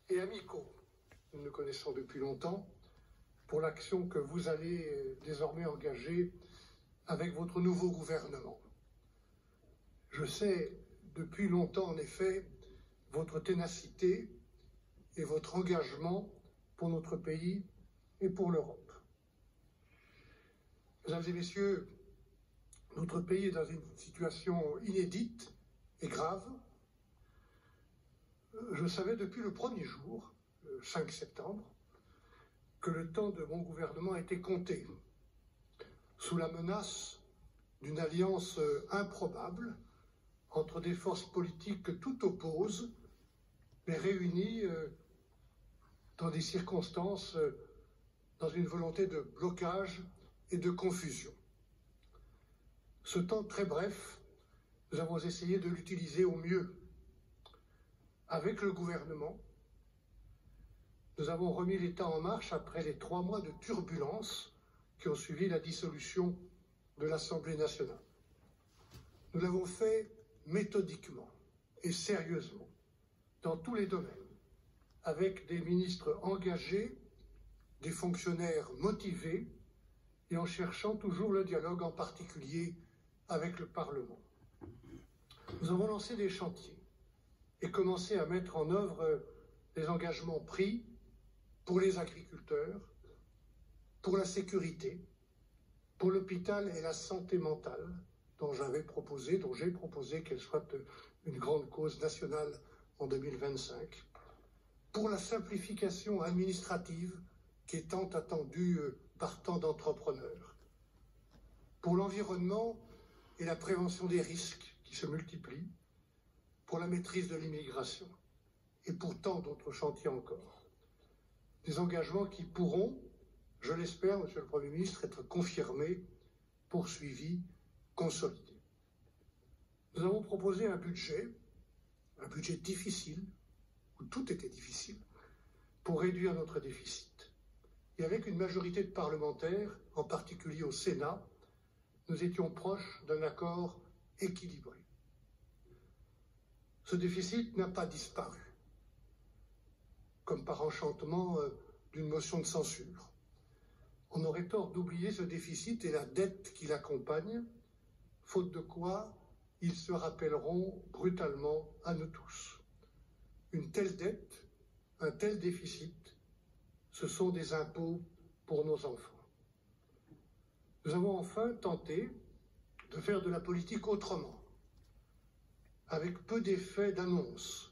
et amicaux, nous nous connaissons depuis longtemps, pour l'action que vous allez désormais engager avec votre nouveau gouvernement. Je sais depuis longtemps, en effet, votre ténacité et votre engagement pour notre pays et pour l'Europe. Mesdames et messieurs, notre pays est dans une situation inédite et grave. Je savais depuis le premier jour, le 5 septembre, que le temps de mon gouvernement était compté, sous la menace d'une alliance improbable entre des forces politiques que tout oppose, mais réunies dans des circonstances, dans une volonté de blocage et de confusion. Ce temps très bref, nous avons essayé de l'utiliser au mieux. Avec le gouvernement, nous avons remis l'État en marche après les 3 mois de turbulence qui ont suivi la dissolution de l'Assemblée nationale. Nous l'avons fait méthodiquement et sérieusement, dans tous les domaines, avec des ministres engagés, des fonctionnaires motivés et en cherchant toujours le dialogue, en particulier avec le Parlement. Nous avons lancé des chantiers et commencé à mettre en œuvre les engagements pris pour les agriculteurs, pour la sécurité, pour l'hôpital et la santé mentale, dont j'ai proposé qu'elle soit une grande cause nationale en 2025, pour la simplification administrative qui est tant attendue par tant d'entrepreneurs, pour l'environnement et la prévention des risques qui se multiplient, pour la maîtrise de l'immigration et pour tant d'autres chantiers encore. Des engagements qui pourront, je l'espère, Monsieur le Premier ministre, être confirmés, poursuivis, consolidés. Nous avons proposé un budget difficile, où tout était difficile, pour réduire notre déficit. Et avec une majorité de parlementaires, en particulier au Sénat, nous étions proches d'un accord équilibré. Ce déficit n'a pas disparu, comme par enchantement d'une motion de censure. On aurait tort d'oublier ce déficit et la dette qui l'accompagne, faute de quoi ils se rappelleront brutalement à nous tous. Une telle dette, un tel déficit, ce sont des impôts pour nos enfants. Nous avons enfin tenté de faire de la politique autrement, avec peu d'effets d'annonce,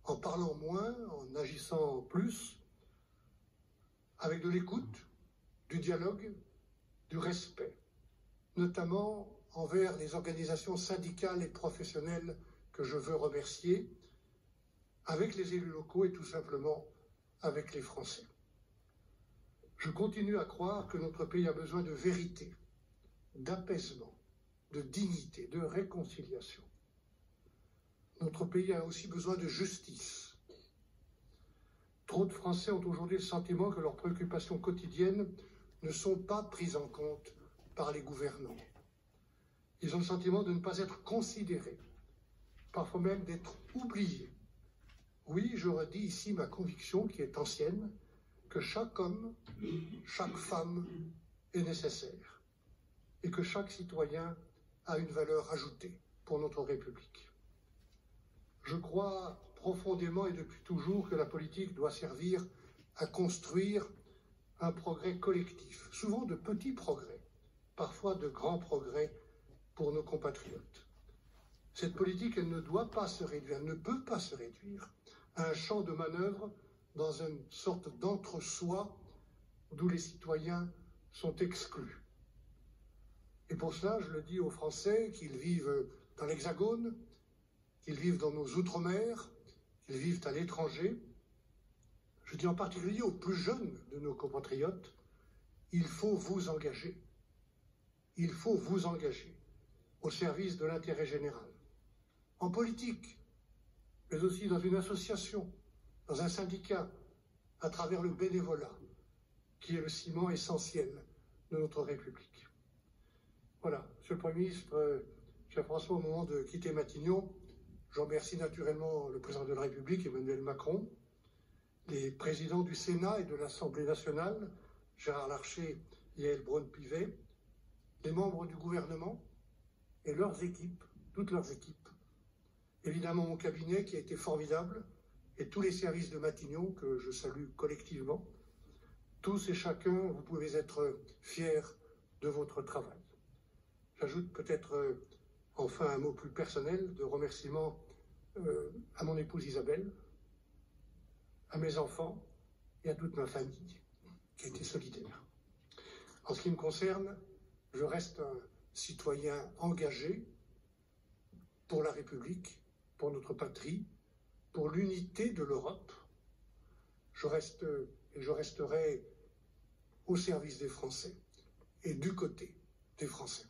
en parlant moins, en agissant plus, avec de l'écoute, du dialogue, du respect, notamment envers les organisations syndicales et professionnelles que je veux remercier, avec les élus locaux et tout simplement avec les Français. Je continue à croire que notre pays a besoin de vérité, d'apaisement, de dignité, de réconciliation. Notre pays a aussi besoin de justice. Trop de Français ont aujourd'hui le sentiment que leurs préoccupations quotidiennes ne sont pas prises en compte par les gouvernants. Ils ont le sentiment de ne pas être considérés, parfois même d'être oubliés. Oui, je redis ici ma conviction qui est ancienne, que chaque homme, chaque femme est nécessaire et que chaque citoyen a une valeur ajoutée pour notre République. Je crois profondément et depuis toujours que la politique doit servir à construire un progrès collectif, souvent de petits progrès, parfois de grands progrès pour nos compatriotes. Cette politique, elle ne doit pas se réduire, elle ne peut pas se réduire à un champ de manœuvre dans une sorte d'entre-soi d'où les citoyens sont exclus. Et pour cela, je le dis aux Français, qu'ils vivent dans l'Hexagone, qu'ils vivent dans nos outre-mer, qu'ils vivent à l'étranger, je dis en particulier aux plus jeunes de nos compatriotes, il faut vous engager. Il faut vous engager au service de l'intérêt général. En politique, mais aussi dans une association, dans un syndicat, à travers le bénévolat, qui est le ciment essentiel de notre République. Voilà, Monsieur le Premier ministre, cher François, au moment de quitter Matignon, je remercie naturellement le président de la République, Emmanuel Macron, les présidents du Sénat et de l'Assemblée nationale, Gérard Larcher et Yaël Braun-Pivet, les membres du gouvernement et leurs équipes, toutes leurs équipes. Évidemment mon cabinet qui a été formidable et tous les services de Matignon que je salue collectivement. Tous et chacun, vous pouvez être fiers de votre travail. J'ajoute peut-être enfin un mot plus personnel de remerciement à mon épouse Isabelle, à mes enfants et à toute ma famille qui a été solidaire. En ce qui me concerne, je reste un citoyen engagé pour la République, pour notre patrie, pour l'unité de l'Europe. Je reste et je resterai au service des Français et du côté des Français.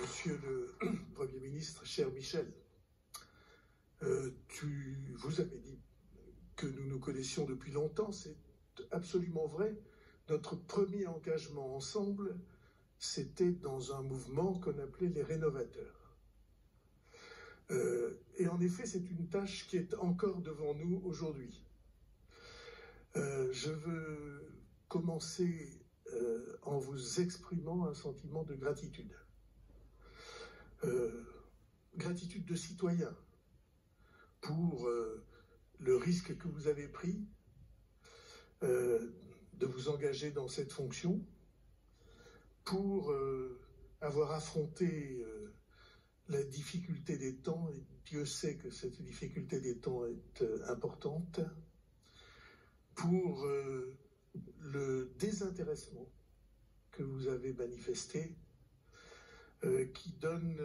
Monsieur le Premier ministre, cher Michel, vous avez dit que nous nous connaissions depuis longtemps, c'est absolument vrai. Notre premier engagement ensemble, c'était dans un mouvement qu'on appelait les rénovateurs. Et en effet, c'est une tâche qui est encore devant nous aujourd'hui. Je veux commencer en vous exprimant un sentiment de gratitude. Gratitude de citoyen pour le risque que vous avez pris de vous engager dans cette fonction, pour avoir affronté la difficulté des temps, et Dieu sait que cette difficulté des temps est importante, pour le désintéressement que vous avez manifesté, qui donne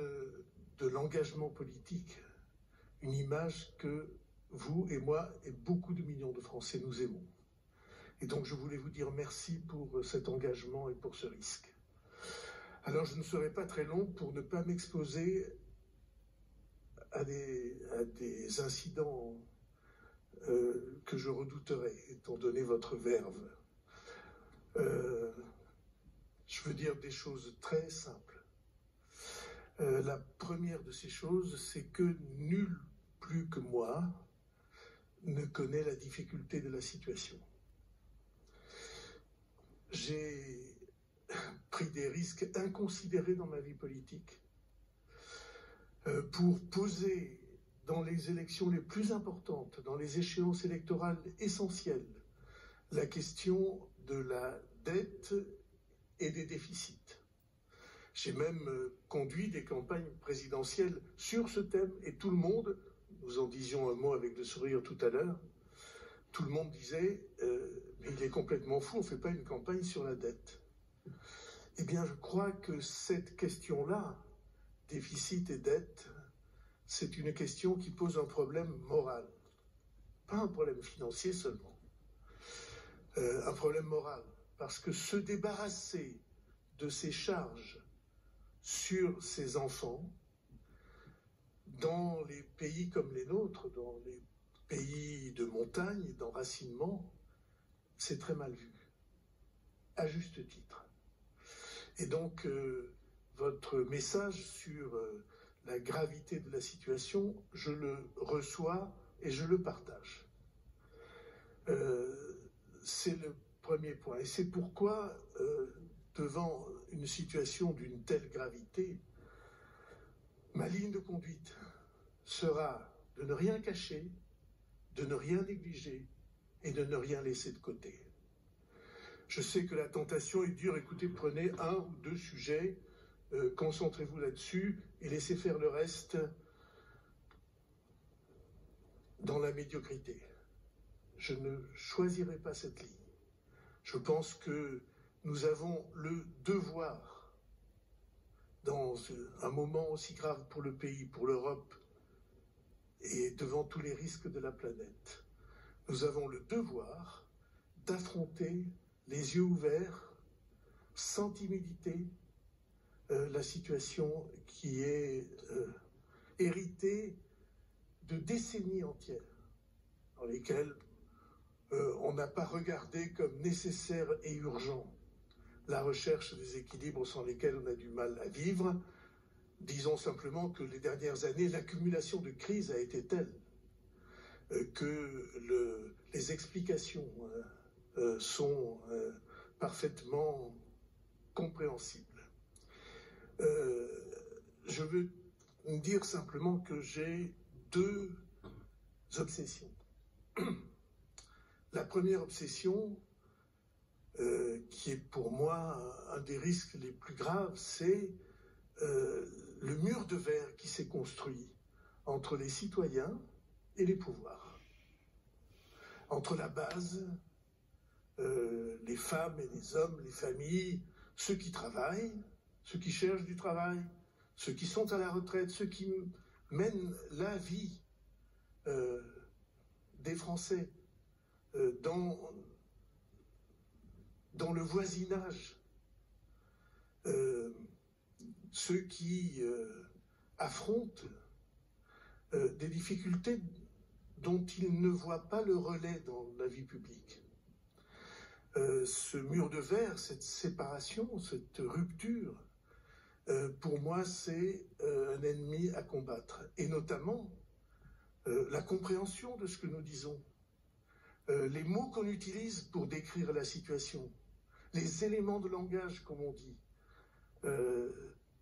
de l'engagement politique une image que vous et moi et beaucoup de millions de Français nous aimons. Et donc je voulais vous dire merci pour cet engagement et pour ce risque. Alors je ne serai pas très long pour ne pas m'exposer à des incidents que je redouterais, étant donné votre verve. Je veux dire des choses très simples. La première de ces choses, c'est que nul plus que moi ne connaît la difficulté de la situation. J'ai pris des risques inconsidérés dans ma vie politique pour poser dans les élections les plus importantes, dans les échéances électorales essentielles, la question de la dette et des déficits. J'ai même conduit des campagnes présidentielles sur ce thème et tout le monde, nous en disions un mot avec le sourire tout à l'heure, tout le monde disait mais il est complètement fou, on ne fait pas une campagne sur la dette. Eh bien, je crois que cette question-là, déficit et dette, c'est une question qui pose un problème moral. Pas un problème financier seulement. Un problème moral. Parce que se débarrasser de ces charges sur ces enfants, dans les pays comme les nôtres, dans les pays de montagne, d'enracinement, c'est très mal vu, à juste titre. Et donc, votre message sur la gravité de la situation, je le reçois et je le partage. C'est le premier point. Et c'est pourquoi, devant une situation d'une telle gravité, ma ligne de conduite sera de ne rien cacher, de ne rien négliger et de ne rien laisser de côté. Je sais que la tentation est dure. Écoutez, prenez un ou deux sujets, concentrez-vous là-dessus et laissez faire le reste dans la médiocrité. Je ne choisirai pas cette ligne. Je pense que nous avons le devoir, dans un moment aussi grave pour le pays, pour l'Europe, et devant tous les risques de la planète, nous avons le devoir d'affronter les yeux ouverts, sans timidité, la situation qui est héritée de décennies entières, dans lesquelles on n'a pas regardé comme nécessaire et urgent la recherche des équilibres sans lesquels on a du mal à vivre. Disons simplement que les dernières années, l'accumulation de crises a été telle que les explications sont parfaitement compréhensibles. Je veux dire simplement que j'ai deux obsessions. La première obsession, qui est pour moi un des risques les plus graves, c'est le mur de verre qui s'est construit entre les citoyens et les pouvoirs, entre la base, les femmes et les hommes, les familles, ceux qui travaillent, ceux qui cherchent du travail, ceux qui sont à la retraite, ceux qui mènent la vie des Français dans le voisinage, ceux qui affrontent des difficultés dont ils ne voient pas le relais dans la vie publique. Ce mur de verre, cette séparation, cette rupture, pour moi, c'est un ennemi à combattre. Et notamment, la compréhension de ce que nous disons, les mots qu'on utilise pour décrire la situation, les éléments de langage, comme on dit.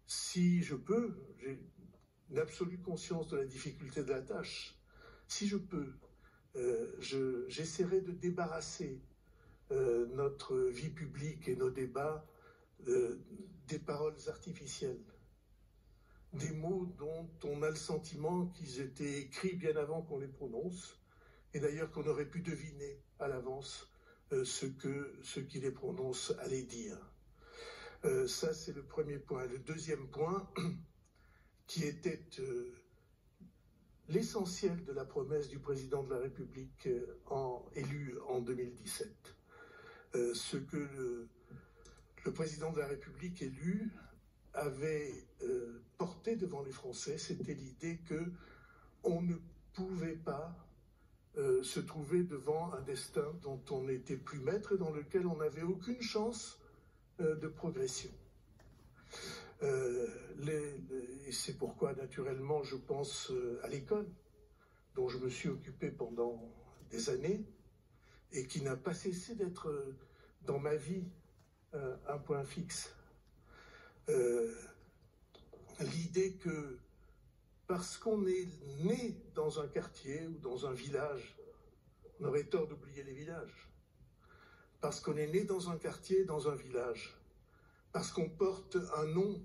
Si je peux, j'ai une absolue conscience de la difficulté de la tâche, si je peux, j'essaierai de débarrasser notre vie publique et nos débats des paroles artificielles, des mots dont on a le sentiment qu'ils étaient écrits bien avant qu'on les prononce, et d'ailleurs qu'on aurait pu deviner à l'avance ce qui les prononce allaient dire. Ça, c'est le premier point. Le deuxième point, qui était l'essentiel de la promesse du président de la République élu en 2017. Ce que le président de la République élu avait porté devant les Français, c'était l'idée qu'on ne pouvait pas se trouver devant un destin dont on n'était plus maître et dans lequel on n'avait aucune chance de progression. Et c'est pourquoi, naturellement, je pense à l'école, dont je me suis occupé pendant des années, et qui n'a pas cessé d'être dans ma vie un point fixe. L'idée que parce qu'on est né dans un quartier ou dans un village, on aurait tort d'oublier les villages. Parce qu'on est né dans un quartier, dans un village, parce qu'on porte un nom,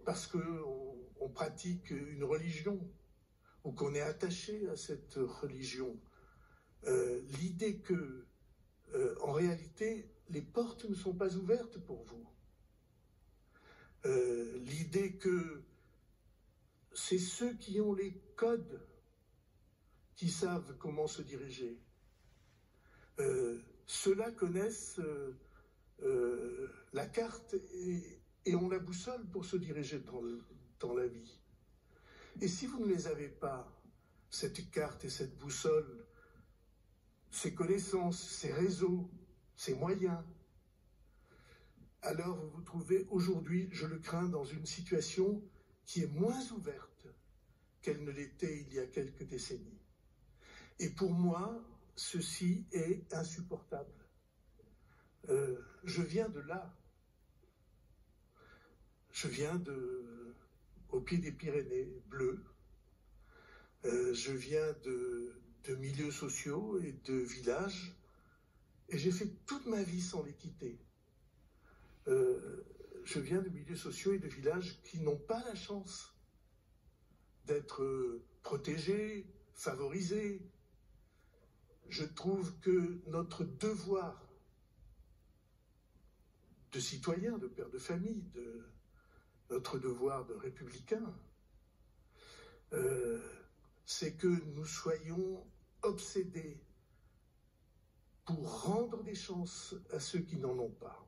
parce qu'on pratique une religion, ou qu'on est attaché à cette religion. L'idée que, en réalité, les portes ne sont pas ouvertes pour vous. L'idée que c'est ceux qui ont les codes qui savent comment se diriger. Ceux-là connaissent la carte et ont la boussole pour se diriger dans la vie. Et si vous ne les avez pas, cette carte et cette boussole, ces connaissances, ces réseaux, ces moyens, alors vous vous trouvez aujourd'hui, je le crains, dans une situation qui est moins ouverte qu'elle ne l'était il y a quelques décennies. Et pour moi, ceci est insupportable. Je viens de là. Je viens au pied des Pyrénées bleues. Je viens de milieux sociaux et de villages Et j'ai fait toute ma vie sans les quitter. Je viens de milieux sociaux et de villages qui n'ont pas la chance d'être protégés, favorisés. Je trouve que notre devoir de citoyen, de père de famille, notre devoir de républicain, c'est que nous soyons obsédés pour rendre des chances à ceux qui n'en ont pas.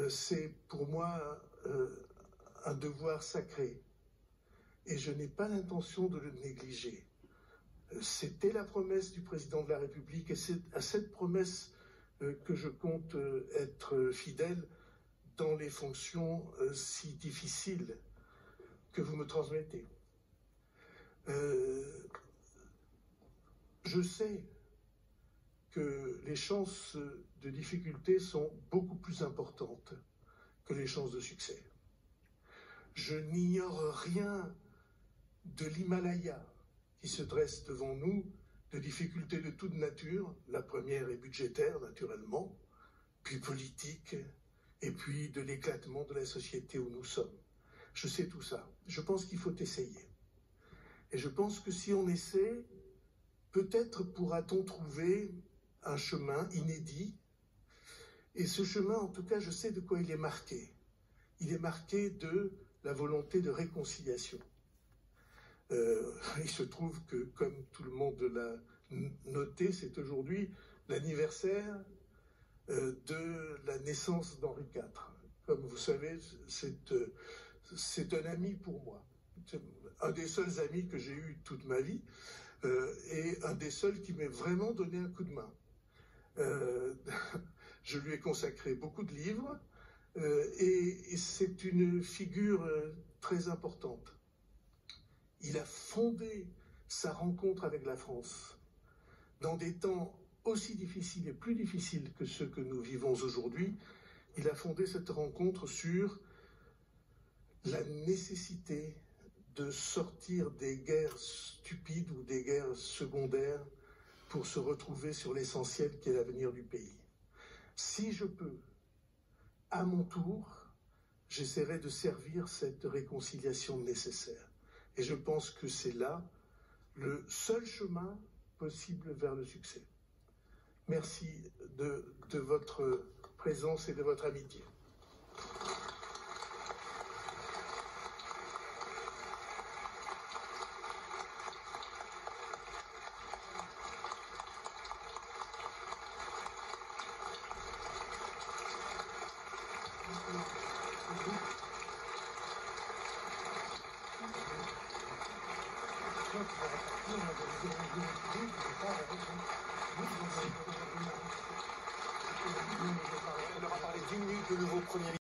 C'est pour moi un devoir sacré et je n'ai pas l'intention de le négliger. C'était la promesse du président de la République et c'est à cette promesse que je compte être fidèle dans les fonctions si difficiles que vous me transmettez. Je sais que les chances de difficulté sont beaucoup plus importantes que les chances de succès. Je n'ignore rien de l'Himalaya qui se dresse devant nous, de difficultés de toute nature. La première est budgétaire, naturellement, puis politique, et puis de l'éclatement de la société où nous sommes. Je sais tout ça. Je pense qu'il faut essayer. Et je pense que si on essaie, peut-être pourra-t-on trouver un chemin inédit. Et ce chemin, en tout cas, je sais de quoi il est marqué. Il est marqué de la volonté de réconciliation. Il se trouve que, comme tout le monde l'a noté, c'est aujourd'hui l'anniversaire de la naissance d'Henri IV. Comme vous savez, c'est un ami pour moi. C'est un des seuls amis que j'ai eu toute ma vie et un des seuls qui m'ait vraiment donné un coup de main. Je lui ai consacré beaucoup de livres et c'est une figure très importante. Il a fondé sa rencontre avec la France dans des temps aussi difficiles et plus difficiles que ceux que nous vivons aujourd'hui. Il a fondé cette rencontre sur la nécessité de sortir des guerres stupides ou des guerres secondaires pour se retrouver sur l'essentiel qui est l'avenir du pays. Si je peux, à mon tour, j'essaierai de servir cette réconciliation nécessaire. Et je pense que c'est là le seul chemin possible vers le succès. Merci de votre présence et de votre amitié. On aura parlé d'une minute de nouveau premier.